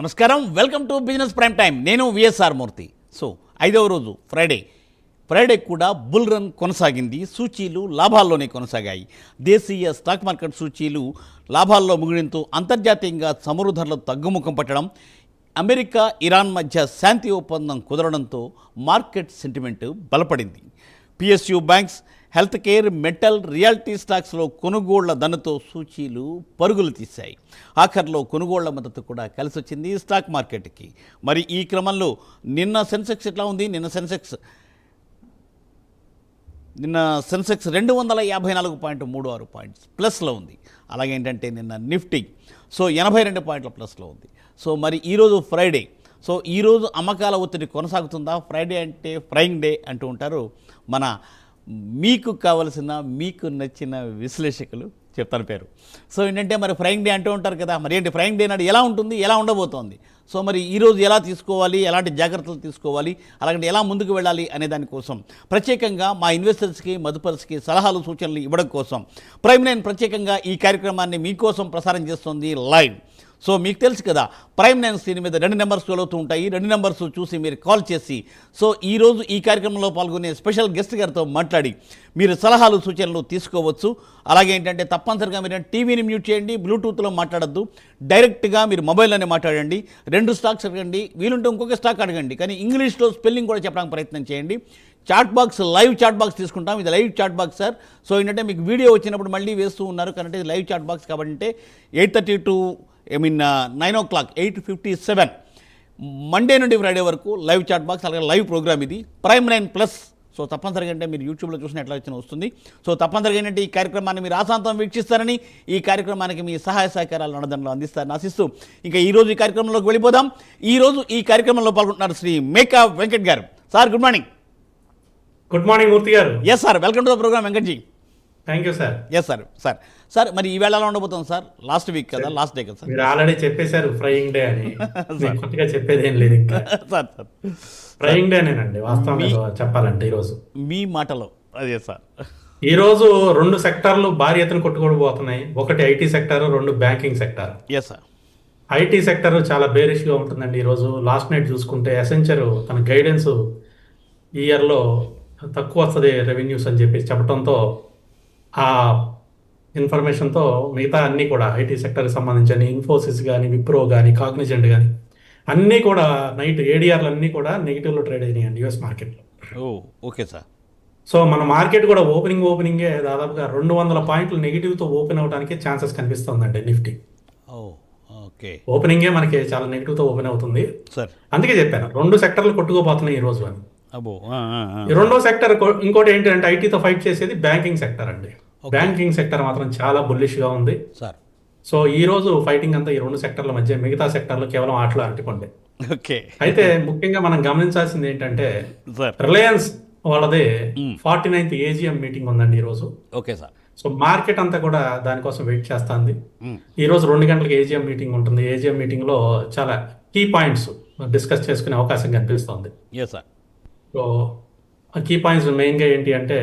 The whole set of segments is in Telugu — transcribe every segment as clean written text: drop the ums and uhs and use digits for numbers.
నమస్కారం, welcome to business prime time. నేను విఎస్ఆర్ మూర్తి. సో 5వ రోజు ఫ్రైడే కూడా బుల్ రన్ కొనసాగింది. సూచీలు లాభాల్లోనే కొనసాగాయి. దేశీయ స్టాక్ మార్కెట్ సూచీలు లాభాల్లో ముగిడంతో అంతర్జాతీయంగా చమురు ధరలు తగ్గుముఖం పట్టడం, అమెరికా ఇరాన్ మధ్య శాంతి ఒప్పందం కుదరడంతో మార్కెట్ సెంటిమెంట్ బలపడింది. PSU banks, health care, metal, realty స్టాక్స్లో కొనుగోళ్ల దన్నుతో సూచీలు పరుగులు తీశాయి. ఆఖర్లో కొనుగోళ్ల మద్దతు కూడా కలిసి వచ్చింది స్టాక్ మార్కెట్కి. మరి ఈ క్రమంలో నిన్న సెన్సెక్స్ ఎట్లా ఉంది? నిన్న సెన్సెక్స్ 254.36 పాయింట్స్ ప్లస్లో ఉంది. అలాగే ఏంటంటే నిన్న నిఫ్టీ 82 పాయింట్ల ప్లస్లో ఉంది. సో మరి ఈరోజు ఫ్రైడే. సో ఈరోజు అమ్మకాల ఒత్తిడి కొనసాగుతుందా? ఫ్రైడే అంటే ఫ్రైయింగ్ డే అంటూ ఉంటారు మన మీకు కావలసిన, మీకు నచ్చిన విశ్లేషకులు. చెప్తాను పేరు. సో ఏంటంటే మరి ఫ్రైయింగ్ డే అంటూ ఉంటారు కదా, మరి ఏంటి ఫ్రైయింగ్ డే నాడు ఎలా ఉంటుంది, ఎలా ఉండబోతోంది? సో మరి ఈరోజు ఎలా తీసుకోవాలి, ఎలాంటి జాగ్రత్తలు తీసుకోవాలి, అలాగే ఎలా ముందుకు వెళ్ళాలి అనే దానికోసం ప్రత్యేకంగా మా ఇన్వెస్టర్స్కి, మదుపర్స్కి సలహాలు, సూచనలు ఇవ్వడం కోసం ప్రైమ్ నైన్ ప్రత్యేకంగా ఈ కార్యక్రమాన్ని మీకోసం ప్రసారం చేస్తుంది లైవ్. సో మీకు తెలుసు కదా, ప్రైమ్ నైన్ స్క్రీన్ మీద 2 నెంబర్స్ వెలుగుతూ ఉంటాయి. 2 నెంబర్స్ చూసి మీరు కాల్ చేసి సో ఈరోజు ఈ కార్యక్రమంలో పాల్గొనే స్పెషల్ గెస్ట్ గారితో మాట్లాడి మీరు సలహాలు, సూచనలు తీసుకోవచ్చు. అలాగే ఏంటంటే తప్పనిసరిగా మీరు టీవీని మ్యూట్ చేయండి, బ్లూటూత్లో మాట్లాడద్దు, డైరెక్ట్గా మీరు మొబైల్లోనే మాట్లాడండి. 2 స్టాక్స్ అడగండి, వీలుంటే ఇంకొక స్టాక్ అడగండి, కానీ ఇంగ్లీష్లో స్పెల్లింగ్ కూడా చెప్పడానికి ప్రయత్నం చేయండి. Chat box, live chat box తీసుకుంటాం. ఇది live chat box sir. So ఏంటంటే మీకు వీడియో వచ్చినప్పుడు మళ్ళీ వేస్తూ ఉన్నారు కాబట్టి ఇది లైవ్ చాట్ బాక్స్ కాబట్టి 8:30 to 9 o'clock 8:57 మండే నుండి ఫ్రైడే వరకు లైవ్ చాట్ బాక్స్, అలాగే లైవ్ ప్రోగ్రామ్ ఇది ప్రైమ్ నైన్ ప్లస్. సో తప్పనిసరిగా అంటే మీరు యూట్యూబ్లో చూసిన ఎట్లా వచ్చినా వస్తుంది. సో తప్పనిసరిగా ఏంటంటే ఈ కార్యక్రమాన్ని మీరు ఆశాంతం వీక్షిస్తారని, ఈ కార్యక్రమానికి మీ సహాయ సహకారాలు అన్నదండలు అందిస్తారని ఆశిస్తూ ఇంకా ఈరోజు ఈ కార్యక్రమంలోకి వెళ్ళిపోదాం. ఈరోజు ఈ కార్యక్రమంలో పాల్గొంటున్నారు శ్రీ మేకా వెంకట్ గారు. Sir good morning. Good morning Murthy గారు. Yes sir, welcome to the program Venkatji. Thank you sir. Yes sir. Sir మరి ఈ వేళ ఎలా ఉండబోతుంది సార్? లాస్ట్ వీక్ కదా, లాస్ట్ డే కదా సార్? మీరు ఆల్రెడీ చెప్పేశారు ఫ్రైయింగ్ డే అని. కొత్తగా చెప్పేది ఏం లేదు ఇంకా. సార్ ఫ్రైయింగ్ డేనేనండి వాస్తవంగా చెప్పాలంటే ఈరోజు మీ మాటలో. అదే సార్, ఈరోజు 2 సెక్టార్లు భారీ ఎత్తున కొట్టుకోబోతున్నాయి. ఒకటి IT sector, 2 banking sector. Yes sir. IT sector చాలా బేరిష్గా ఉంటుందండి ఈరోజు. లాస్ట్ నైట్ చూసుకుంటే అసెంచర్ తన గైడెన్స్ ఈ ఇయర్లో తక్కువ వస్తుంది రెవెన్యూస్ అని చెప్పి చెప్పడంతో ఆ ఇన్ఫర్మేషన్తో మిగతా అన్నీ కూడా ఐటీ సెక్టర్కి సంబంధించిన ఇన్ఫోసిస్ కానీ, విప్రో కానీ, కాగ్నిజెంట్ కానీ అన్నీ కూడా నైట్ ఏడీఆర్లు అన్నీ కూడా నెగిటివ్లో ట్రేడ్ అయినాయండి యూఎస్ మార్కెట్లో. Okay sir. సో మన మార్కెట్ కూడా ఓపెనింగే దాదాపుగా 200 పాయింట్లు నెగిటివ్తో ఓపెన్ అవడానికి ఛాన్సెస్ కనిపిస్తుందండి నిఫ్టీ. ఓకే, ఓపెనింగే మనకి చాలా నెగిటివ్తో ఓపెన్ అవుతుంది సార్. అందుకే చెప్పాను 2 సెక్టర్లు కొట్టుకోపోతున్నాయి ఈ రోజు అని. ఈ 2వ సెక్టర్ ఇంకోటి ఏంటంటే ఐటీతో ఫైట్ చేసేది బ్యాంకింగ్ సెక్టర్ అండి. బ్యాంకింగ్ సెక్టర్ మాత్రం చాలా బుల్లిష్గా ఉంది సార్. సో ఈ రోజు ఫైటింగ్ అంతా ఈ 2 సెక్టర్ల మధ్య, మిగతా సెక్టర్లు కేవలం ఆటలు అరటిపండే. ఓకే. అయితే ముఖ్యంగా మనం గమనించాల్సింది ఏంటంటే రిలయన్స్ వాళ్ళది 49th AGM మీటింగ్ ఉందండి ఈ రోజు. Okay sir. సో మార్కెట్ అంతా కూడా దానికోసం వెయిట్ చేస్తుంది. ఈ రోజు 2 గంటలకు AGM మీటింగ్ ఉంటుంది. AGM మీటింగ్ లో చాలా కీ పాయింట్స్ డిస్కస్ చేసుకునే అవకాశం కనిపిస్తుంది. సార్. సో కీ పాయింట్స్ మెయిన్గా ఏంటి అంటే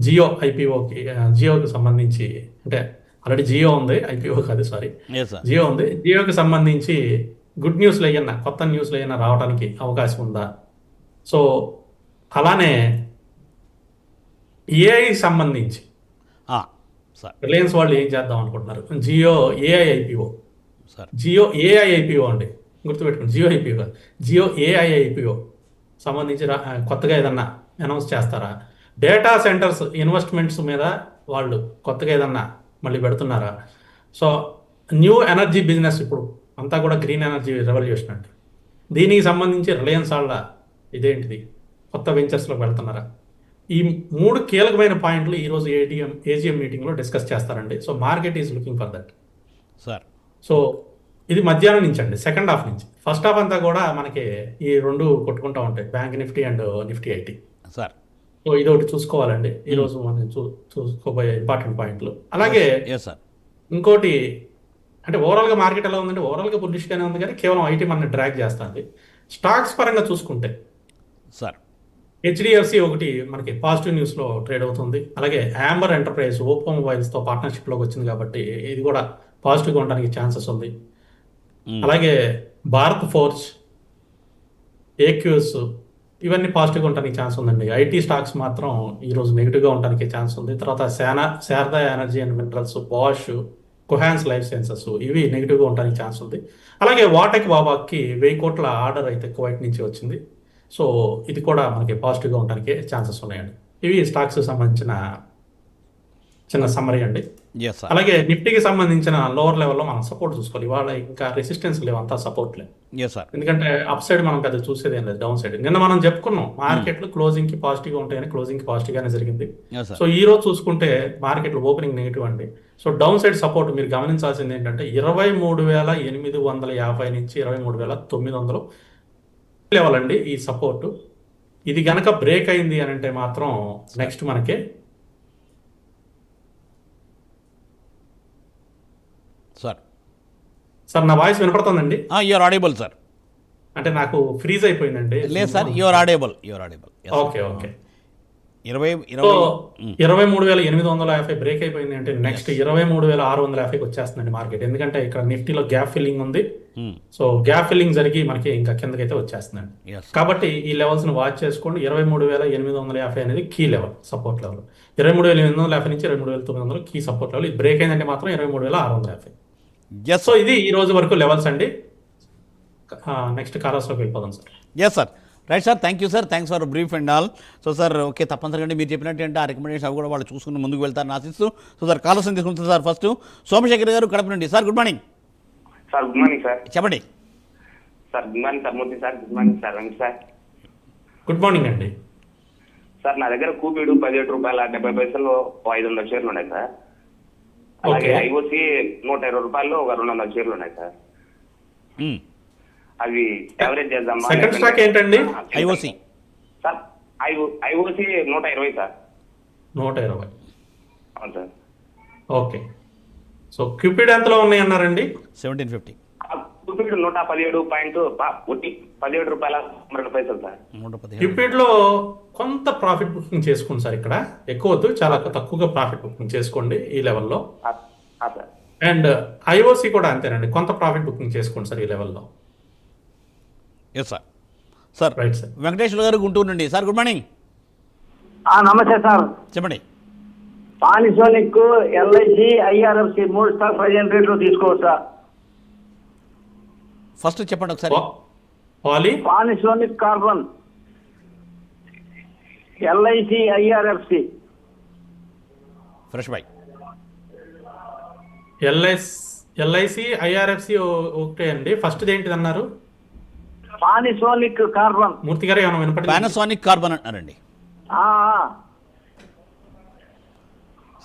జియోకి సంబంధించి, అంటే ఆల్రెడీ జియో ఉంది, ఐపీఓ కాదు సారీ, జియో ఉంది. జియోకి సంబంధించి గుడ్ న్యూస్లు ఏమన్నా, కొత్త న్యూస్లు ఏమన్నా రావడానికి అవకాశం ఉందా? సో అలానే ఏఐ సంబంధించి రిలయన్స్ వాళ్ళు ఏం చేద్దాం అనుకుంటున్నారు? జియో ఏఐ ఐపీఓ అండి, గుర్తుపెట్టుకోండి. జియో ఐపీఓ కాదు, జియో ఏఐ ఐపీఓ సంబంధించి కొత్తగా ఏదన్నా అనౌన్స్ చేస్తారా? డేటా సెంటర్స్ ఇన్వెస్ట్మెంట్స్ మీద వాళ్ళు కొత్తగా ఏదన్నా మళ్ళీ పెడుతున్నారా? సో న్యూ ఎనర్జీ బిజినెస్, ఇప్పుడు అంతా కూడా గ్రీన్ ఎనర్జీ రెవల్యూషన్ అంటే, దీనికి సంబంధించి రిలయన్స్ వాళ్ళ ఇదేంటిది కొత్త వెంచర్స్లోకి వెళ్తున్నారా? ఈ 3 కీలకమైన పాయింట్లు ఈరోజు AGM మీటింగ్లో డిస్కస్ చేస్తారండి. So market is looking for that sir. So ఇది మధ్యాహ్నం నుంచి అండి, సెకండ్ హాఫ్ నుంచి. ఫస్ట్ హాఫ్ అంతా కూడా మనకి ఈ 2 కొట్టుకుంటూ ఉంటాయి, bank Nifty and Nifty IT sir. So ఇది ఒకటి చూసుకోవాలండి ఈరోజు మనం చూసుకోబోయే ఇంపార్టెంట్ పాయింట్లు. అలాగే ఇంకోటి అంటే ఓవరాల్గా మార్కెట్ ఎలా ఉందంటే, ఓవరాల్గా బుల్లిష్గానే ఉంది, కానీ కేవలం ఐటీ మనని డ్రాగ్ చేస్తుంది. స్టాక్స్ పరంగా చూసుకుంటే సార్ HDFC ఒకటి మనకి పాజిటివ్ న్యూస్లో ట్రేడ్ అవుతుంది. అలాగే యాంబర్ ఎంటర్ప్రైజ్ ఓప్పో మొబైల్స్తో పార్ట్నర్షిప్లోకి వచ్చింది కాబట్టి ఇది కూడా పాజిటివ్గా ఉండడానికి ఛాన్సెస్ ఉంది. అలాగే భారత్ ఫోర్జ్, ఏక్యూఎస్ ఇవన్నీ పాజిటివ్గా ఉండడానికి ఛాన్స్ ఉందండి. ఐటీ స్టాక్స్ మాత్రం ఈరోజు నెగిటివ్గా ఉండడానికి ఛాన్స్ ఉంది. తర్వాత Sharda energy and minerals, Bosch, Cohance life sciences ఇవి నెగిటివ్గా ఉండడానికి ఛాన్స్ ఉంది. అలాగే వాటెక్ వాబాకి 1000 కోట్ల ఆర్డర్ అయితే కువైట్ నుంచి వచ్చింది. సో ఇది కూడా మనకి పాజిటివ్గా ఉండడానికి ఛాన్సెస్ ఉన్నాయండి. ఇవి స్టాక్స్ సంబంధించిన చిన్న సమ్మరీ అండి. Yes sir. అలాగే నిఫ్టీకి సంబంధించిన లోవర్ లెవెల్లో మనం సపోర్ట్ చూసుకోవాలి. ఇవాళ ఇంకా రెసిస్టెన్స్ లేవు, అంతా సపోర్ట్ లేవు. Yes sir. ఎందుకంటే అప్ సైడ్ మనం పెద్ద చూసేది ఏం లేదు, డౌన్ సైడ్. నిన్న మనం చెప్పుకున్నాం మార్కెట్లు క్లోజింగ్ కి పాజిటివ్ గా ఉంటాయని, క్లోజింగ్ కి పాజిటివ్ గానే జరిగింది. Yes sir. సో ఈ రోజు చూసుకుంటే మార్కెట్లు ఓపెనింగ్ నెగిటివ్ అండి. సో డౌన్ సైడ్ సపోర్ట్ మీరు గమనించాల్సింది ఏంటంటే 23,850 నుంచి 23,900 లెవెల్ అండి ఈ సపోర్ట్. ఇది గనక బ్రేక్ అయింది అని అంటే మాత్రం నెక్స్ట్ మనకి సార్. సార్ నా వాయిస్ వినపడుతుందండి? You are audible sir. అంటే నాకు ఫ్రీజ్ అయిపోయిందండి. లేదు sir, you are audible. Okay okay. 23,850 break అయిపోయింది అంటే నెక్స్ట్ 23,650కి వచ్చేస్తుందండి మార్కెట్. ఎందుకంటే ఇక్కడ నిఫ్టీలో గ్యాప్ ఫిల్లింగ్ ఉంది. సో గ్యాప్ ఫిల్లింగ్ జరిగి మనకి ఇంకా కిందకైతే వచ్చేస్తుందండి. కాబట్టి ఈ లెవెల్స్ ని వాచ్ చేసుకోండి. 23,850 అనేది కీ లెవెల్, సపోర్ట్ లెవెల్. 23,850 నుంచి 23,900 కీ సపోర్ట్ లెవెల్. ఇది బ్రేక్ అయిందంటే మాత్రం 23,650. సో ఇది ఈ రోజు వరకు లెవెల్స్ అండి. నెక్స్ట్ కాలర్స్లోకి వెళ్ళిపోదాం sir. Yes sir. Right sir, thank you sir, thanks for brief and all. So sir, okay, తప్పనిసరిగా మీరు చెప్పినట్టు అంటే ఆ రికమెండేషన్ అవి కూడా వాళ్ళు చూసుకుని ముందుకు వెళ్తారని ఆశిస్తూ. సో సార్, కాలర్స్ తీసుకుంటారు సార్. ఫస్ట్ సోమశేఖర్ గారు కడప నుండి. Sir good morning. Sir good morning sir. చెప్పండి sir. Good morning sir. Murthy sir. Good morning sir. రండి సార్. గుడ్ మార్నింగ్ అండి. సార్ నా దగ్గర కూపీడు ₹17.70 500 షేర్లు ఉన్నాయి సార్. అలాగే Okay. ఐఓసి ₹120 ఒక 200 షేర్లు ఉన్నాయి సార్. అవి యావరేజ్ చేద్దామా? సెకండ్ స్టాక్ ఏంటండి? IOC sir. IOC 120 sir. 120. అవును సార్. ఓకే. సో క్యూపిడ్ ఎంతలో ఉన్నాయి అన్నారండి? 1750. కూపీడు ₹17.17 సార్. 115. క్యూపిడ్ లో కొంత ప్రాఫిట్ బుకింగ్ చేసుకోండి సార్. ఇక్కడ ఎక్కువ వద్దు, చాలా తక్కువగా ప్రాఫిట్ బుకింగ్ చేసుకోండి ఈ లెవెల్లో. సార్. అండ్ ఐఓసి కూడా అంతేనండి, కొంత ప్రాఫిట్ బుకింగ్ చేసుకోండి సార్ ఈ లెవెల్లో. Yes sir. Sir right sir. Venkateswara గారు గుంటూరు నుండి. Sir good morning. నమస్తే సార్. చెప్పండి. Panasonic, LIC, IRFC 3 stock present రేట్లో తీసుకోవచ్చా? ఫస్ట్ చెప్పండి ఒకసారి. పాలి, Panasonic carbon, LIC, IRFC. Fresh buy. LIC, IRFC ఒకటే అండి. ఫస్ట్ ఏంటిది అన్నారు? పానిసోనిక్ కార్బన్. మూర్తి గారు ఏమైనా వినపడి? పానాసోనిక్ కార్బన్ అంటారండి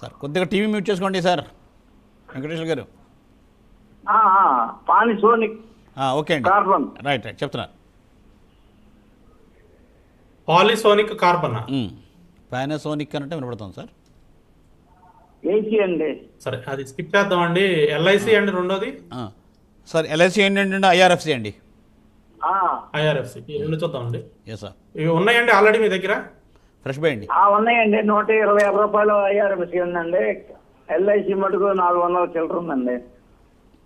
సార్. కొద్దిగా టీవీ మ్యూట్ చేసుకోండి సార్ వెంకటేశ్వర గారు. పానిసోనిక్ ఓకే అండి. కార్బన్. రైట్ రైట్ చెప్తున్నారు. పాలిసోనిక్ కార్బన్. పానాసోనిక్ అంటే వినపడుతుంది సార్. ఏసీ అండి. సరే, అది స్కిప్ చేద్దామండి. ఎల్ఐసి అండి రెండోది. సార్ ఎల్ఐసి ఏంటంటే ఐఆర్ఎఫ్సి అండి. ఐఆర్ఎఫ్సి ఈ రెండు చూద్దామండి. Yes sir. ఇవి ఉన్నాయండి ఆల్రెడీ మీ దగ్గర? ఫ్రెష్ బై అండి. ఉన్నాయండి. ₹125 ఐఆర్ఎఫ్సి ఉందండి. ఎల్ఐసి మటుకు 400 చిల్లర ఉందండి.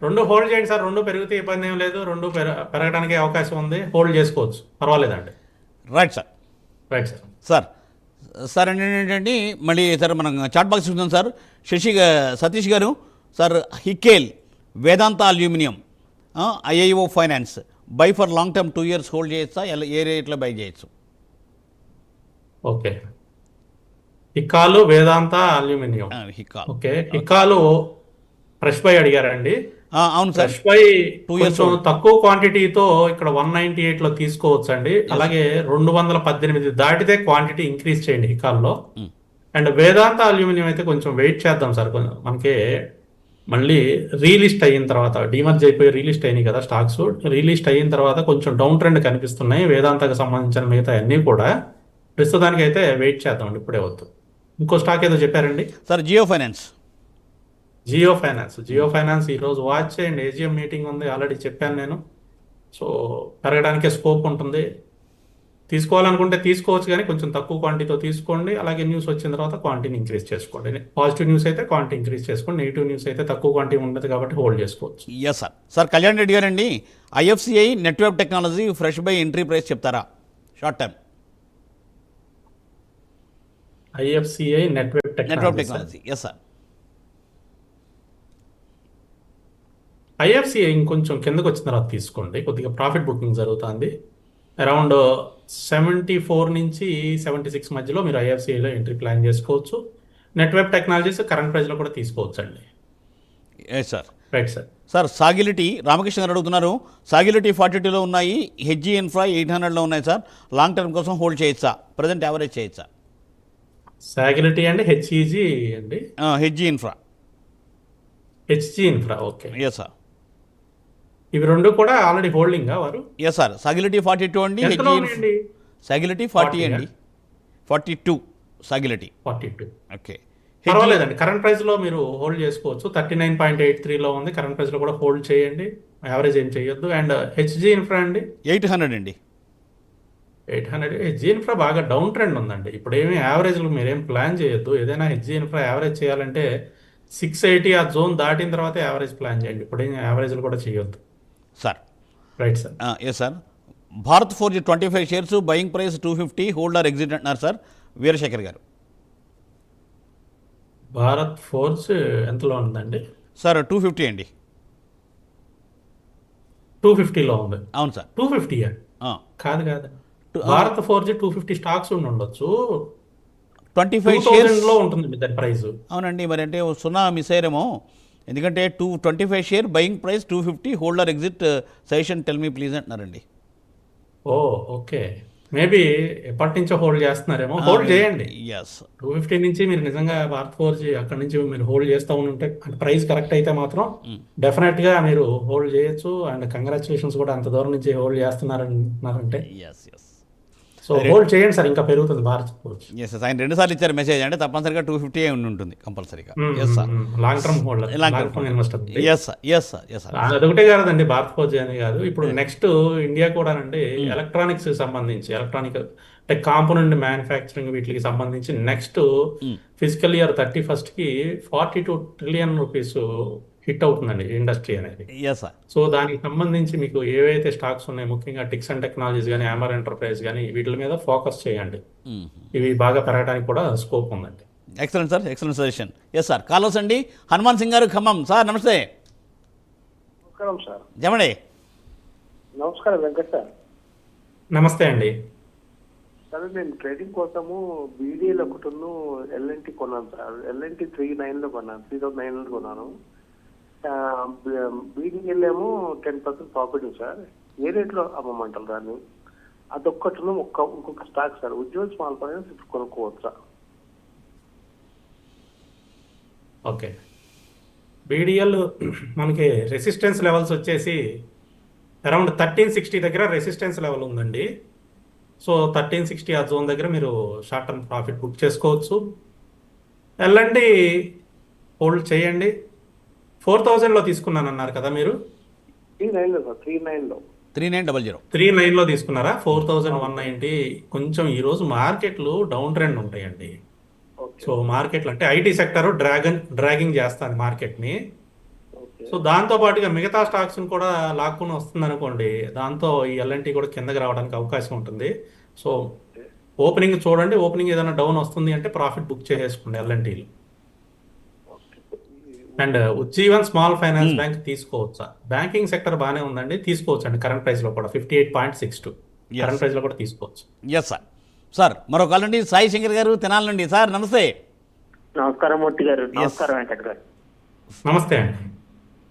రెండు హోల్డ్ చేయండి సార్. రెండు పెరిగితే ఇబ్బంది ఏం లేదు. రెండు పెరగడానికి అవకాశం ఉంది, హోల్డ్ చేసుకోవచ్చు, పర్వాలేదండి. Right sir. Right sir. Sir sir ఏంటంటే మళ్ళీ సార్ మనం చాట్ బాక్స్ చూద్దాం sir. Satish garu sir, Hikal, Vedanta aluminium, IIO finance buy for long term 2 years hold చేయొచ్చా? ఏ రేట్లో బై చేయొచ్చు? ఓకే. ఇక్కాలు, వేదాంత అల్యూమినియం. హికాల్. ఓకే. ఇక్కాలు ఫ్రెష్ బై అడిగారండి. అవును సార్. ఫ్రెష్ బై 2 years కొంచెం తక్కువ క్వాంటిటీతో ఇక్కడ 198 లో తీసుకోవచ్చు అండి. అలాగే 218 దాటితే క్వాంటిటీ ఇంక్రీజ్ చేయండి హికాల్లో. అండ్ వేదాంత అల్యూమినియం అయితే కొంచెం వెయిట్ చేద్దాం సార్. మనకి మళ్ళీ రీలిస్ట్ అయిన తర్వాత, డిమర్జ్ అయిపోయి రీలిస్ట్ అయినాయి కదా స్టాక్స్. రీలిస్ట్ అయిన తర్వాత కొంచెం డౌన్ ట్రెండ్ కనిపిస్తున్నాయి వేదాంతకు సంబంధించిన మిగతా అన్నీ కూడా. ప్రస్తుతానికి అయితే వెయిట్ చేద్దాం, ఇప్పుడే వద్దు. ఇంకో స్టాక్ ఏదో చెప్పారండి sir, Jio Finance. Jio Finance ఈరోజు వాచ్ చేయండి. ఏజిఎం మీటింగ్ ఉంది, ఆల్రెడీ చెప్పాను నేను. సో పెరగడానికే స్కోప్ ఉంటుంది. తీసుకోవాలనుకుంటే తీసుకోవచ్చు, కానీ కొంచెం తక్కువ క్వాంటిటీతో తీసుకోండి. అలాగే న్యూస్ వచ్చిన తర్వాత క్వాంటిటీని ఇంక్రీజ్ చేసుకోండి. పాజిటివ్ న్యూస్ అయితే క్వాంటిటీ ఇంక్రీజ్ చేసుకోండి, నెగిటివ్ న్యూస్ అయితే తక్కువ క్వాంటిటీ ఉండదు కాబట్టి హోల్డ్ చేసుకోవచ్చు. Yes sir. Sir Kalyan Reddy గారండి, IFCI network technology fresh buy entry price చెప్తారా short time? IFCI network network technology. Technology, yes sir. IFCI ఇంకొంచెం కిందకు వచ్చిన తర్వాత తీసుకోండి, కొద్దిగా ప్రాఫిట్ బుకింగ్ జరుగుతుంది. అరౌండ్ 74 నుంచి 76 మధ్యలో మీరు ఐఎఫ్సిఐలో ఎంట్రీ ప్లాన్ చేసుకోవచ్చు. నెట్వర్క్ టెక్నాలజీస్ కరెంట్ ప్రైస్లో కూడా తీసుకోవచ్చు అండి. Yes sir. Right sir. Sir Sagility Ramakrishna garu అడుగుతున్నారు, సాగిలిటీ 42లో ఉన్నాయి, హెచ్జీ ఇన్ఫ్రా 800లో ఉన్నాయి సార్, లాంగ్ టర్మ్ కోసం హోల్డ్ చేయొచ్చా, ప్రజెంట్ యావరేజ్ చేయొచ్చా? సాగిలిటీ అండి, హెచ్ఈజీ అండి, HG Infra. HG Infra, okay. Yes sir. ఇవి రెండు కూడా ఆల్రెడీ హోల్డింగ్ వారు. Yes sir. సాగిలిటీ 42 అండి, ఎంతలో హెచ్జీ ఉన్నాయండి? సాగిలిటీ 40 40 అండి, 42 సాగిలిటీ. 42 ఓకే. పర్వాలేదండి, కరెంట్ ప్రైస్ లో మీరు హోల్డ్ చేసుకోవచ్చు. 39.83లో ఉంది, కరెంట్ ప్రైస్ లో కూడా హోల్డ్ చేయండి, యావరేజ్ ఏం చేయొద్దు. అండ్ హెచ్జీ ఇన్ఫ్రా అండి 800 అండి. 800. హెచ్జీ ఇన్ఫ్రా బాగా డౌన్ ట్రెండ్ ఉందండి, ఇప్పుడు ఏమి యావరేజ్లు మీరేం ప్లాన్ చేయొద్దు. ఏదైనా హెచ్జీ ఇన్ఫ్రా యావరేజ్ చేయాలంటే 680 ఆ జోన్ దాటిన తర్వాత యావరేజ్ ప్లాన్ చేయండి, ఇప్పుడు ఏం యావరేజ్లు కూడా చేయొద్దు. Sir. Right sir. Yes sir. Bharat Forge 25 shares, buying price 250, holder exit అంటున్నారు సార్ వీరశేఖర్ గారు. భారత్ ఫోర్స్ ఎంతలో ఉందండి సార్? 250 అండి. 250లో ఉంది. అవును సార్. 250 కాదు కాదు, భారత్ ఫోర్జ్ 250 స్టాక్స్ ఉండొచ్చు, 25 2000 షేర్స్ లో ఉంటుంది దాని ప్రైస్. అవునండి, మరి అంటే సున్నా మిస్ అయ్యారేమో, ఎందుకంటే 25 share, buying price 250, holder exit, suggestion tell me please అంటున్నారండి. ఓ ఓకే, మేబీ ఎప్పటి నుంచో హోల్డ్ చేస్తున్నారేమో, హోల్డ్ చేయండి. ఎస్. 250 నుంచి మీరు నిజంగా భారత్ ఫోర్జ్ అక్కడ నుంచి మీరు హోల్డ్ చేస్తూ ఉంటే, అంటే ప్రైస్ కరెక్ట్ అయితే మాత్రం డెఫినెట్ గా మీరు హోల్డ్ చేయొచ్చు. అండ్ కంగ్రాచులేషన్స్ కూడా, అంత దూరం నుంచి హోల్డ్ చేస్తున్నారంటే. Yes yes. సో హోల్డ్ చేయండి సార్, ఇంకా పెరుగుతుంది భారత్ ఫోర్జ్. Yes yes. ఆయన 2 సార్లు ఇచ్చారు మెసేజ్, అంటే తప్పనిసరిగా 250 ఉండి ఉంటుంది కంపల్సరీగా. Yes sir. Long term holder, long long term investor. Yes sir. Yes sir. Yes sir. అదొకటే కాదండి, భారత్ ఫోర్జ్ అని కాదు, ఇప్పుడు నెక్స్ట్ ఇండియా కూడా అండి ఎలక్ట్రానిక్స్ సంబంధించి, ఎలక్ట్రానిక్ అంటే కాంపోనెంట్ మ్యానుఫ్యాక్చరింగ్ వీటికి సంబంధించి నెక్స్ట్ ఫిజికల్ ఇయర్ 31st కి 42 ట్రిలియన్ రూపీస్ హిట్ అవుతుందండి ఇండస్ట్రీ అనేది. Yes sir. సో దానికి సంబంధించి మీకు ఏవైతే స్టాక్స్ ఉన్నాయో, ముఖ్యంగా టిక్స్ అండ్ టెక్నాలజీస్ కానీ, అమర్ ఎంటర్ప్రైజ్ కానీ, వీటి మీద ఫోకస్ చేయండి, ఇవి బాగా పెరగడానికి కూడా స్కోప్ ఉందండి. Excellent sir, excellent suggestion. Yes sir. Callers అండి, హనుమాన్ సింగ్ గారు ఖమ్మం. సార్ నమస్తే. నమస్కారం సార్. జమడే. నమస్కారం వెంకట్ సార్. నమస్తే అండి. సార్ నేను ట్రేడింగ్ కోసము బీడీఎల్ ఒకటిను ఎల్ఎన్టీ కొన్నాను సార్. ఎల్ఎన్టీ 39లో కొన్నాను, 3900 కొన్నాను. బీడీఎల్ ఏమో 10% ప్రాఫిట్ సార్. ఏ రేట్లో అమ్మమంటారు దాన్ని? అదొక్కటిను ఇంకొక stock sir, Ujjwal small finance కొనుక్కోవచ్చా? ఓకే, బీడీఎల్ మనకి రెసిస్టెన్స్ లెవెల్స్ వచ్చేసి అరౌండ్ 1360 దగ్గర రెసిస్టెన్స్ లెవెల్ ఉందండి. సో 1360 ఆ జోన్ దగ్గర మీరు షార్ట్ టర్మ్ ప్రాఫిట్ బుక్ చేసుకోవచ్చు. ఎల్ఎన్టీ హోల్డ్ చేయండి. 4000లో తీసుకున్నాను అన్నారు కదా మీరు? 39లో సార్, 39లో. 3900. 39లో తీసుకున్నారా? 4190. కొంచెం ఈరోజు మార్కెట్లు డౌన్ ట్రెండ్ ఉంటాయండి. సో మార్కెట్లు అంటే ఐటీ సెక్టర్ డ్రాగింగ్ చేస్తుంది మార్కెట్ని. సో దాంతో పాటుగా మిగతా స్టాక్స్ని కూడా లాక్కుని వస్తుంది అనుకోండి, దాంతో ఈ ఎల్ఎన్టీ కూడా కిందకి రావడానికి అవకాశం ఉంటుంది. సో ఓపెనింగ్ చూడండి, ఓపెనింగ్ ఏదైనా డౌన్ వస్తుంది అంటే ప్రాఫిట్ బుక్ చేసేసుకోండి ఎల్ఎన్టీలు. And Ujjivan small finance bank తీసుకోవచ్చా? బ్యాంకింగ్ సెక్టర్ బాగానే ఉందండి, తీసుకోవచ్చు అండి. కరెంట్ ప్రైస్ లో కూడా 58.62 కరెంట్ ప్రైస్ లో కూడా తీసుకోవచ్చు. Yes sir. సార్ మరో కాల్ అండి, సాయి శంకర్ గారు తెనాలి నుండి. సార్ నమస్తే. నమస్కారం మూర్తి గారు. నమస్కారం వెంకట్ గారు. నమస్తే అండి.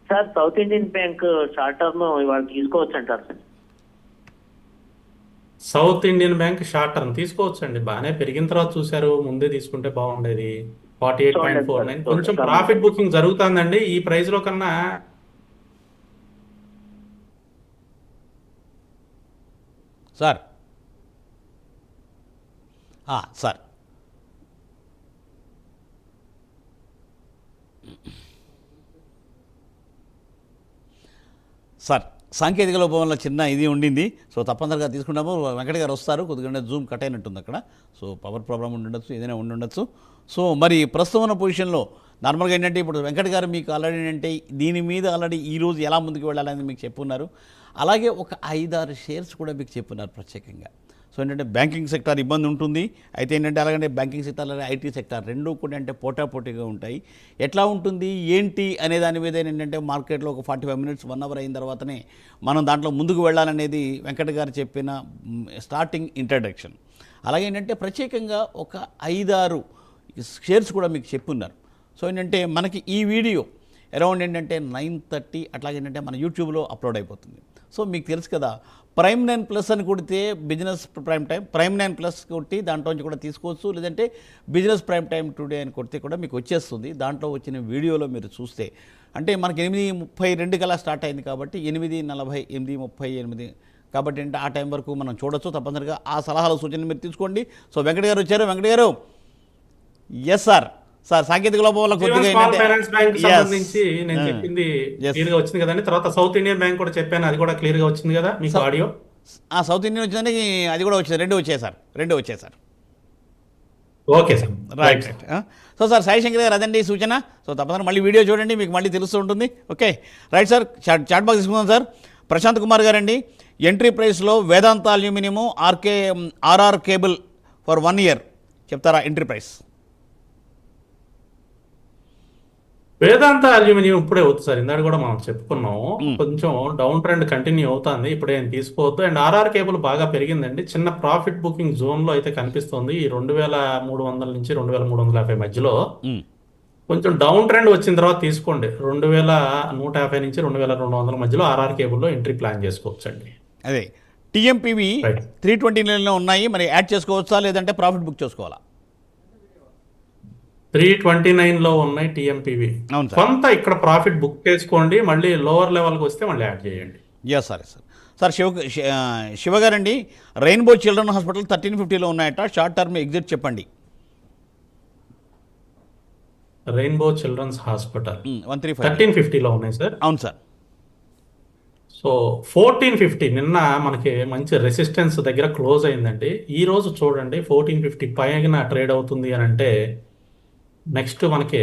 Sir south Indian bank short term ఇవాళ తీసుకోవచ్చు అంటారు sir? South Indian bank short term తీసుకోవచ్చు అండి, బాగానే పెరిగిన తర్వాత చూసారు, ముందే తీసుకుంటే బాగుండేది. 48.49 కొంచెం ప్రాఫిట్ బుకింగ్ జరుగుతుందండి ఈ ప్రైస్ లో కన్నా. సార్ సార్ సార్ సాంకేతిక లోపం వల్ల చిన్న ఇది ఉండింది. సో తప్పనిసరిగా తీసుకుంటాము. వెంకట గారు వస్తారు, కొద్దిగా జూమ్ కట్ అయినట్టుంది అక్కడ. సో పవర్ ప్రాబ్లం ఉండుండొచ్చు, ఏదైనా ఉండుండొచ్చు. సో మరి ప్రస్తుతం ఉన్న పొజిషన్లో నార్మల్గా ఏంటంటే ఇప్పుడు వెంకట గారు మీకు ఆల్రెడీ ఏంటంటే దీని మీద ఆల్రెడీ ఈరోజు ఎలా ముందుకు వెళ్ళాలని మీకు చెప్పున్నారు. అలాగే ఒక 5-6 షేర్స్ కూడా మీకు చెప్పున్నారు ప్రత్యేకంగా. సో ఏంటంటే బ్యాంకింగ్ సెక్టార్ ఇబ్బంది ఉంటుంది. అయితే ఏంటంటే అలాగంటే బ్యాంకింగ్ సెక్టార్ అలాగే ఐటీ సెక్టార్ రెండూ కూడా అంటే పోటాపోటీగా ఉంటాయి. ఎట్లా ఉంటుంది ఏంటి అనే దాని మీద ఏంటంటే మార్కెట్లో ఒక 45 మినిట్స్ 1 అవర్ అయిన తర్వాతనే మనం దాంట్లో ముందుకు వెళ్ళాలనేది వెంకట గారు చెప్పిన స్టార్టింగ్ ఇంట్రడక్షన్. అలాగే ఏంటంటే ప్రత్యేకంగా ఒక 5-6 షేర్స్ కూడా మీకు చెప్పున్నారు. సో ఏంటంటే మనకి ఈ వీడియో అరౌండ్ ఏంటంటే 9:30 అట్లాగేంటంటే మన యూట్యూబ్లో అప్లోడ్ అయిపోతుంది. సో మీకు తెలుసు కదా, ప్రైమ్ 9+ అని కొడితే బిజినెస్ ప్రైమ్ టైం, ప్రైమ్ 9+ కొట్టి దాంట్లోంచి కూడా తీసుకోవచ్చు. లేదంటే బిజినెస్ ప్రైమ్ టైం టుడే అని కొడితే కూడా మీకు వచ్చేస్తుంది. దాంట్లో వచ్చిన వీడియోలో మీరు చూస్తే అంటే మనకి 8:32 కల్లా స్టార్ట్ అయింది కాబట్టి 8:40, 8:38 కాబట్టి అంటే ఆ టైం వరకు మనం చూడొచ్చు. తప్పనిసరిగా ఆ సలహాలు సూచనలు మీరు తీసుకోండి. సో వెంకట గారు వచ్చారు. వెంకట గారు, ఎస్ సార్. సార్ సాంకేతిక లోపం వల్ల కొద్దిగా స్మాల్ ఫైనాన్స్ బ్యాంక్ Yes. సంబంధించి నేను చెప్పింది Yes. క్లియర్ గా వచ్చింది కదండి. తర్వాత సౌత్ ఇండియన్ బ్యాంక్ కూడా చెప్పాను, అది కూడా క్లియర్ గా వచ్చింది కదా మీకు ఆడియో. సౌత్ ఇండియన్ వచ్చిందని అది కూడా వచ్చింది. రెండు వచ్చాయి sir. Okay sir, right. So sir Sai Shankar గారు అదండి సూచన. సో తప్పకుండా మళ్ళీ వీడియో చూడండి, మీకు మళ్ళీ తెలుస్తూ ఉంటుంది. Okay right sir. Chat box తీసుకుందాం సార్. ప్రశాంత్ కుమార్ గారండి, ఎంట్రీ ప్రైస్లో Vedanta aluminium RR cable for 1 year చెప్తారా ఎంట్రీ ప్రైస్? వేదాంత అల్యూమినియం ఇప్పుడే అవుతుంది సార్, ఇందాక కూడా మనం చెప్పుకున్నాం. కొంచెం డౌన్ ట్రెండ్ కంటిన్యూ అవుతుంది, ఇప్పుడే ఏం తీసుకోవద్దు. అండ్ ఆర్ఆర్ కేబుల్ బాగా పెరిగిందండి, చిన్న ప్రాఫిట్ బుకింగ్ జోన్ లో అయితే కనిపిస్తుంది. ఈ 2300 నుంచి 2350 మధ్యలో కొంచెం డౌన్ ట్రెండ్ వచ్చిన తర్వాత తీసుకోండి. 2150 నుంచి 2200 మధ్యలో ఆర్ఆర్ కేబుల్లో ఎంట్రీ ప్లాన్ చేసుకోవచ్చు అండి. అదే టీఎంపీవి Right. 329లో ఉన్నాయి, మరి యాడ్ చేసుకోవచ్చా లేదంటే ప్రాఫిట్ బుక్ చేసుకోవాలా? 329 లో ఉన్నాయి టీఎంపీవి. అవును సార్. కొంత ఇక్కడ ప్రాఫిట్ బుక్ చేసుకోండి, మళ్ళీ లోవర్ లెవెల్కి వస్తే మళ్ళీ యాడ్ చేయండి. Yes sir. సార్ శివ గారండి, రెయిన్బో చిల్డ్రన్ హాస్పిటల్ 1350లో ఉన్నాయట, షార్ట్ టర్మ్ ఎగ్జిట్ చెప్పండి. Rainbow Children's Hospital 135. 1350లో ఉన్నాయి సార్. అవును సార్. సో 1450 నిన్న మనకి మంచి రెసిస్టెన్స్ దగ్గర క్లోజ్ అయిందండి. ఈ రోజు చూడండి 1450 పైన ట్రేడ్ అవుతుంది అని అంటే నెక్స్ట్ మనకి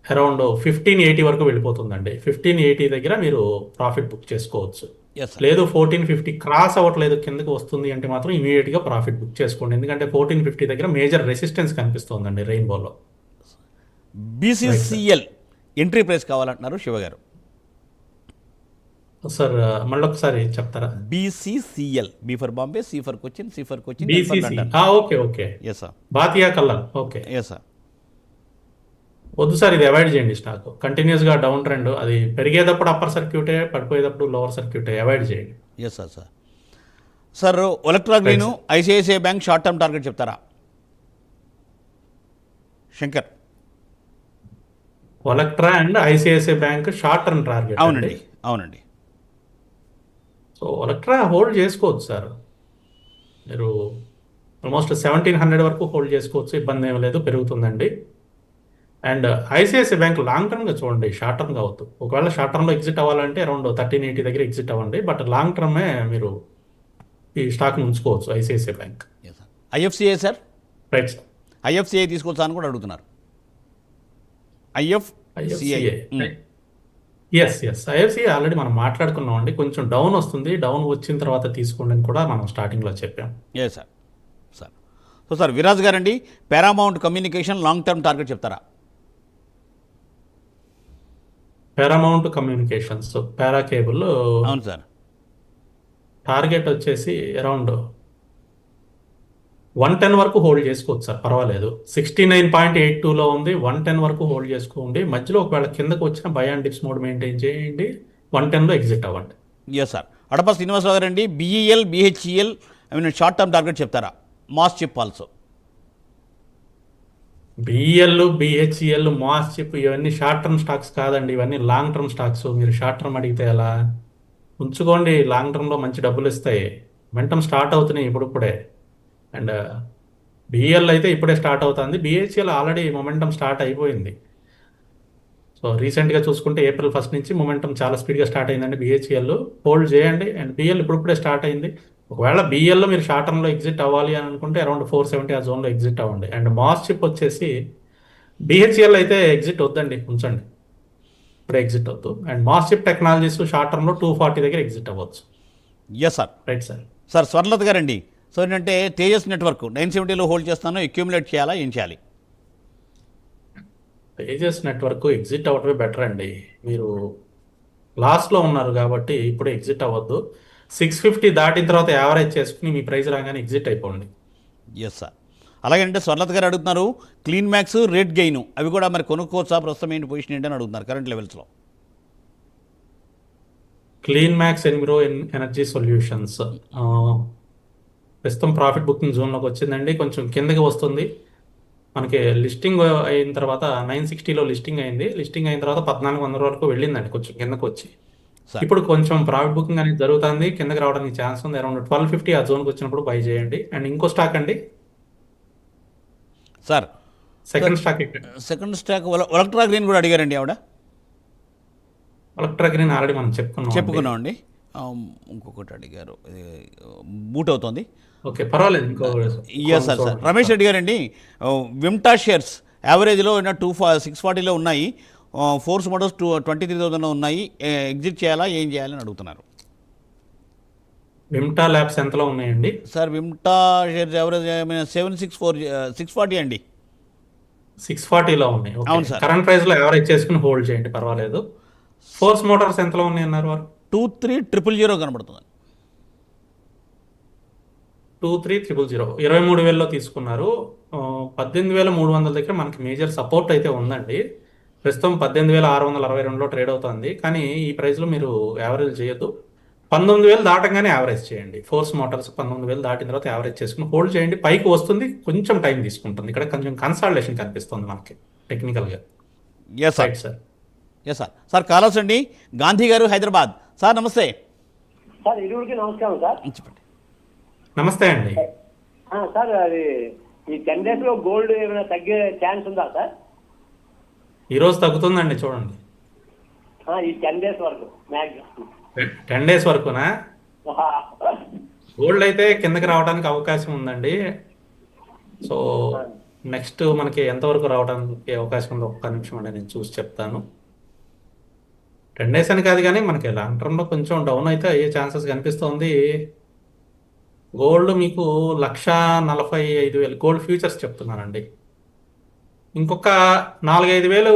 అరౌండ్ 1580 వరకు వెళ్ళిపోతుందండి. 1580 దగ్గర మీరు ప్రాఫిట్ బుక్ చేసుకోవచ్చు. Yes sir. లేదు 1450 క్రాస్ అవ్వట్లేదు కిందకి వస్తుంది అంటే మాత్రం ఇమీడియట్గా ప్రాఫిట్ బుక్ చేసుకోండి, ఎందుకంటే 1450 దగ్గర మేజర్ రెసిస్టెన్స్ కనిపిస్తుందండి రెయిన్బోలో. బీసీసీఎల్ ఎంట్రీ ప్రైస్ కావాలంటున్నారు శివ గారు. సార్ మళ్ళీ ఒకసారి చెప్తారా? BCCL, B for Bombay, C for Cochin, C for Cochin, BCC, okay. Yes sir. Bhatia colour, okay. Yes sir. వద్దు సార్, ఇది అవాయిడ్ చేయండి. స్టాక్ కంటిన్యూస్ గా డౌన్ ట్రెండ్, అది పెరిగేటప్పుడు అప్పర్ సర్క్యూటే, పడిపోయేటప్పుడు లోవర్ సర్క్యూటే, అవాయిడ్ చేయండి. Yes sir. Sir Olectra green ICICI bank short term target చెప్తారా Shankar? Olectra and ICICI bank short term target. అవునండి. సో ఒలెక్ట్రా హోల్డ్ చేసుకోవచ్చు సార్, మీరు ఆల్మోస్ట్ 1700 వరకు హోల్డ్ చేసుకోవచ్చు, ఇబ్బంది ఏం లేదు, పెరుగుతుందండి. అండ్ ఐసిఐసిఐ బ్యాంక్ లాంగ్ టర్మ్గా చూడండి, షార్ట్ టర్మ్ కావద్దు. ఒకవేళ షార్ట్ టర్మ్లో ఎగ్జిట్ అవ్వాలంటే అరౌండ్ 1380 దగ్గర ఎగ్జిట్ అవ్వండి, బట్ లాంగ్ టర్మే మీరు ఈ స్టాక్ని ఉంచుకోవచ్చు ICICI bank. IFCI sir, right sir. IFCI తీసుకోవచ్చా అని కూడా అడుగుతున్నారు. ఐఎఫ్సిఐ ఎస్ ఐఎఫ్సిఐ ఆల్రెడీ మనం మాట్లాడుకున్నాం అండి, కొంచెం డౌన్ వస్తుంది, డౌన్ వచ్చిన తర్వాత తీసుకోండి అని కూడా మనం స్టార్టింగ్లో చెప్పాం. Yes sir. So sir Viraj గారండి, Paramount Communication long term target చెప్తారా? పారామౌంట్ కమ్యూనికేషన్స్ పారా కేబుల్, అవును సార్. టార్గెట్ వచ్చేసి అరౌండ్ 110 వరకు హోల్డ్ చేసుకోవచ్చు సార్, పర్వాలేదు. 69.82లో ఉంది, 110 వరకు హోల్డ్ చేసుకోండి. మధ్యలో ఒకవేళ కిందకు వచ్చిన buy and dips mode maintain చేయండి, 110లో ఎగ్జిట్ అవ్వండి. Yes sir. అడపా శ్రీనివాసరావు గారండి, BEL BHEL short term target చెప్తారా? Mass chip also. BL BHEL mass chip ఇవన్నీ షార్ట్ టర్మ్ స్టాక్స్ కాదండి, ఇవన్నీ లాంగ్ టర్మ్ స్టాక్స్. మీరు షార్ట్ టర్మ్ అడిగితే ఎలా? ఉంచుకోండి, లాంగ్ టర్మ్లో మంచి డబ్బులు ఇస్తాయి. మొమెంటం స్టార్ట్ అవుతున్నాయి ఇప్పుడే. అండ్ బిఎల్ అయితే ఇప్పుడే స్టార్ట్ అవుతుంది, బిహెచ్ఎల్ ఆల్రెడీ మొమెంటం స్టార్ట్ అయిపోయింది. సో రీసెంట్గా చూసుకుంటే ఏప్రిల్ 1 నుంచి మొమెంటం చాలా స్పీడ్గా స్టార్ట్ అయిందండి. బిహెచ్ఎల్ హోల్డ్ చేయండి. అండ్ బిఎల్ ఇప్పుడిప్పుడే స్టార్ట్ అయింది. ఒకవేళ బిఎల్లో మీరు షార్ట్ టర్మ్లో ఎగ్జిట్ అవ్వాలి అని అనుకుంటే అరౌండ్ 470 ఆ జోన్లో ఎగ్జిట్ అవ్వండి. అండ్ మాస్ చిప్ వచ్చేసి బిహెచ్ఎల్ అయితే ఎగ్జిట్ వద్దండి, ఉంచండి, ఇప్పుడే ఎగ్జిట్ వద్దు. And MosChip technologies short టర్మ్లో 240 దగ్గర ఎగ్జిట్ అవ్వచ్చు. Yes sir. Right sir. Sir Swarnalatha గారండి, సో ఏంటంటే తేజస్ నెట్వర్క్ 970లో హోల్డ్ చేస్తాను, అక్యూములేట్ చేయాలా, ఏం చేయాలి? తేజస్ నెట్వర్క్ ఎగ్జిట్ అవ్వటమే బెటర్ అండి. మీరు లాస్ట్లో ఉన్నారు కాబట్టి ఇప్పుడు ఎగ్జిట్ అవ్వద్దు. 650 దాటిన తర్వాత యావరేజ్ చేసుకుని మీ ప్రైస్ రాగానే ఎగ్జిట్ అయిపోండి. Yes sir. అలాగే అంటే స్వర్ణలత గారు అడుగుతున్నారు క్లీన్ మ్యాక్స్, రేట్ గెయిన్ అవి కూడా మరి కొనుక్కోవచ్చా, ప్రస్తుతం ఏంటి పొజిషన్ ఏంటని అడుగుతున్నారు కరెంట్ లెవెల్స్లో. క్లీన్ మ్యాక్స్, ఎన్మిరో ఎనర్జీ సొల్యూషన్స్ ప్రస్తుతం ప్రాఫిట్ బుకింగ్ జోన్లోకి వచ్చిందండి. కొంచెం కిందకి వస్తుంది. మనకి లిస్టింగ్ అయిన తర్వాత 960లో లిస్టింగ్ అయింది. లిస్టింగ్ అయిన తర్వాత 1400 వరకు వెళ్ళిందండి, కొంచెం కిందకు వచ్చి. సార్. ఇప్పుడు కొంచెం ప్రాఫిట్ బుకింగ్ అనేది జరుగుతుంది, కిందకి రావడానికి ఛాన్స్ ఉంది. అరౌండ్ 1250 ఆ జోన్కి వచ్చినప్పుడు బై చేయండి. అండ్ ఇంకో స్టాక్ అండి, sir second stock second stock Electra green కూడా అడిగారండి ఆవిడ. ఎలక్ట్రా గ్రీన్ ఆల్రెడీ మనం చెప్పుకున్నామండి. ఇంకొకటి అడిగారు, బూట్ అవుతుంది. ఓకే, పర్వాలేదు. ఇంకో yes sir. Sir Ramesh Reddy గారండి, విమ్టా షేర్స్ యావరేజ్లో 640లో ఉన్నాయి, ఫోర్స్ మోడల్స్ 23,000లో ఉన్నాయి, ఎగ్జిట్ చేయాలా, ఏం చేయాలని అడుగుతున్నారు. విమ్టా ల్యాబ్స్ ఎంతలో ఉన్నాయండి? సార్ విమ్టా షేర్స్ యావరేజ్ 640 అండి. 640లో ఉన్నాయి. అవును సార్. కరెంట్ ప్రైస్ లో యావరేజ్ చేసుకుని హోల్డ్ చేయండి, పర్వాలేదు. ఫోర్స్ మోటార్స్ ఎంతలో ఉన్నాయి అన్నారు వారు? 23,000 కనబడుతుంది. 23,000 23,000లో తీసుకున్నారు. 18,300 దగ్గర మనకి మేజర్ సపోర్ట్ అయితే ఉందండి. ప్రస్తుతం 18,662లో ట్రేడ్ అవుతుంది. కానీ ఈ ప్రైస్లో మీరు యావరేజ్ చేయొద్దు. 19,000 దాటంగానే యావరేజ్ చేయండి. ఫోర్స్ మోటార్స్ 19,000 దాటిన తర్వాత యావరేజ్ చేసుకుని హోల్డ్ చేయండి. పైకి వస్తుంది, కొంచెం టైం తీసుకుంటుంది. ఇక్కడ కొంచెం కన్సాలిడేషన్ కనిపిస్తుంది మనకి టెక్నికల్గా. Yes sir. Sir. Yes sir. Sir callers అండి, గాంధీ గారు హైదరాబాద్. సార్ నమస్తే. సార్ ఇరువురికి నమస్కారం సార్. చెప్పండి. నమస్తే అండి. సార్ అది ఈ 10 days లో గోల్డ్ ఏమైనా తగ్గే ఛాన్స్ ఉందా సార్? ఈరోజు తగ్గుతుందండి, చూడండి. ఈ 10 days వరకు మ్యాక్సిమం 10 days వరకునా? గోల్డ్ అయితే కిందకి రావడానికి అవకాశం ఉందండి. సో నెక్స్ట్ మనకి ఎంతవరకు రావడానికి అవకాశం ఉందో ఒక్క నిమిషం అండి, నేను చూసి చెప్తాను. 10 days అని కాదు, కానీ మనకి లాంగ్ టర్మ్లో కొంచెం డౌన్ అయితే అయ్యే ఛాన్సెస్ కనిపిస్తుంది. గోల్డ్ మీకు 1,45,000 గోల్డ్ ఫ్యూచర్స్ చెప్తున్నానండి. ఇంకొక 4-5 వేలు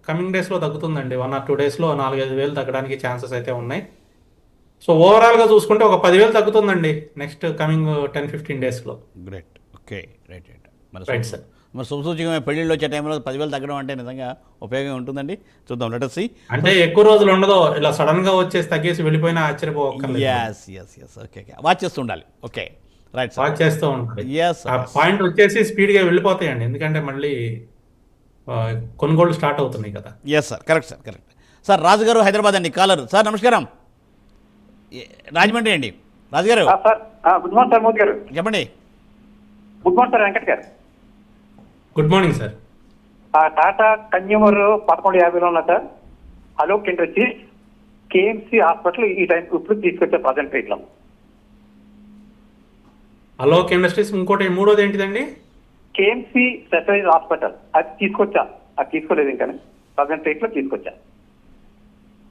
కమింగ్ డేస్లో తగ్గుతుందండి. 1 or 2 daysలో 4-5 వేలు తగ్గడానికి ఛాన్సెస్ అయితే ఉన్నాయి. సో ఓవరాల్గా చూసుకుంటే ఒక 10,000 తగ్గుతుందండి నెక్స్ట్ కమింగ్ 10-15 daysలో. Great. Okay, right right. Right sir. మరి శుభసూచకంగా పెళ్ళిళ్ళు వచ్చే టైంలో 10,000 తగ్గడం అంటే నిజంగా ఉపయోగం ఉంటుందండి. చూద్దాం, లెట్ us see. అంటే ఎక్కువ రోజులు ఉండదు, ఇలా సడన్ గా వచ్చేసి తగ్గేసి వెళ్ళిపోయినా ఆశ్చర్యపోవక్కర్లేదు. ఎస్ ఓకే ఓకే, వాచ్ చేస్తూ ఉండాలి. Okay right sir. వాచ్ చేస్తూ ఉంటాయి. Yes, ఆ పాయింట్ వచ్చేసి స్పీడ్ గా వెళ్ళిపోతాయండి, ఎందుకంటే మళ్ళీ కొనుగోళ్లు స్టార్ట్ అవుతున్నాయి కదా. Yes sir, correct sir, correct. Sir Raju garu Hyderabad అండి, కాలర్. సార్ నమస్కారం, రాజమండ్రి అండి. Raju garu sir. Good morning sir, Modi garu. చెప్పండి. Good morning sir, Venkat garu. Good morning sir. Tata consumer 1150లో ఉన్నా sir. Alok industries, KMC hospital ఈ టైం ఇప్పుడు తీసుకొచ్చా ప్రజెంట్ రేట్లో. అలోక్ ఇండస్ట్రీస్, ఇంకోటి మూడోది ఏంటిదండి? కేఎంసి స్పెషలైజ్ హాస్పిటల్, అది తీసుకొచ్చా. అది తీసుకోలేదు ఇంకా, ప్రజెంట్ రేట్లో తీసుకొచ్చా.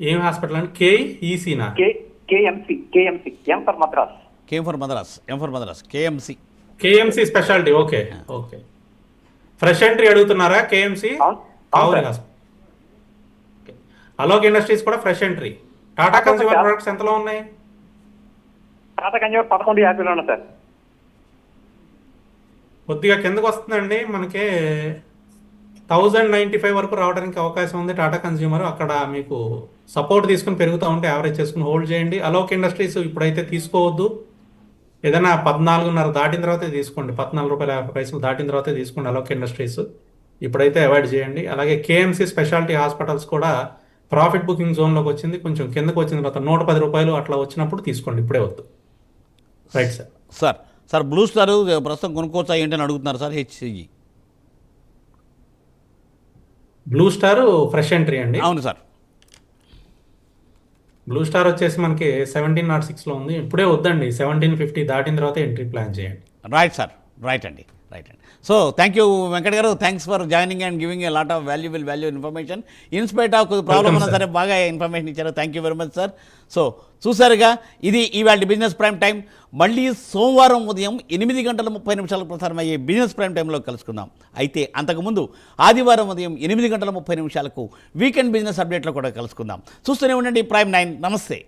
ఏం హాస్పిటల్ అండి? కేఈసీనా? KMC M for Madras. M for Madras, KMC. KMC speciality. Okay okay. Fresh entry అడుగుతున్నారా? కేఎంసి అలోక్ ఇండస్ట్రీస్ కూడా fresh entry. Tata consumer products ఎంతలో ఉన్నాయి? టాటా కన్యూమర్ 1150లో ఉన్నా సార్. కొద్దిగా కిందకు వస్తుందండి, మనకి 1095 వరకు రావడానికి అవకాశం ఉంది. టాటా కన్స్యూమర్ అక్కడ మీకు సపోర్ట్ తీసుకుని పెరుగుతూ ఉంటే యావరేజ్ చేసుకుని హోల్డ్ చేయండి. అలోక్ ఇండస్ట్రీస్ ఇప్పుడైతే తీసుకోవద్దు, ఏదైనా 14.5 దాటిన తర్వాతే తీసుకోండి. 14 రూపాయల 50 పైసలు దాటిన తర్వాతే తీసుకోండి అలోక్ ఇండస్ట్రీస్. ఇప్పుడైతే అవాయిడ్ చేయండి. అలాగే కేఎంసి స్పెషాలిటీ హాస్పిటల్స్ కూడా ప్రాఫిట్ బుకింగ్ జోన్లోకి వచ్చింది, కొంచెం కిందకు వచ్చిన తర్వాత 110 రూపాయలు అట్లా వచ్చినప్పుడు తీసుకోండి, ఇప్పుడే వద్దు. Right sir. Sir sir blue star ప్రస్తుతం కొనుక్కోవచ్చా ఏంటని అడుగుతున్నారు sir. HCG blue star fresh entry అండి. అవును సార్. బ్లూ స్టార్ వచ్చేసి మనకి 1706లో ఉంది. ఇప్పుడే వద్దండి, 1750 దాటిన తర్వాత ఎంట్రీ ప్లాన్ చేయండి. రైట్ సార్, రైట్ అండి. సో థ్యాంక్ యూ వెంకట్ గారు, thanks for joining and giving a lot of value information. In spite of problem ఉన్నా సరే బాగా ఇన్ఫర్మేషన్ ఇచ్చారు. Thank you very much sir. So చూసారుగా, ఇది ఇవాళ బిజినెస్ ప్రైమ్ టైం. మళ్ళీ సోమవారం ఉదయం 8:30 ప్రసారం అయ్యే బిజినెస్ ప్రైమ్ టైంలో కలుసుకుందాం. అయితే అంతకుముందు ఆదివారం ఉదయం 8:30 వీకెండ్ బిజినెస్ అప్డేట్లో కూడా కలుసుకుందాం. చూస్తూనే ఉండండి ప్రైమ్ 9. నమస్తే.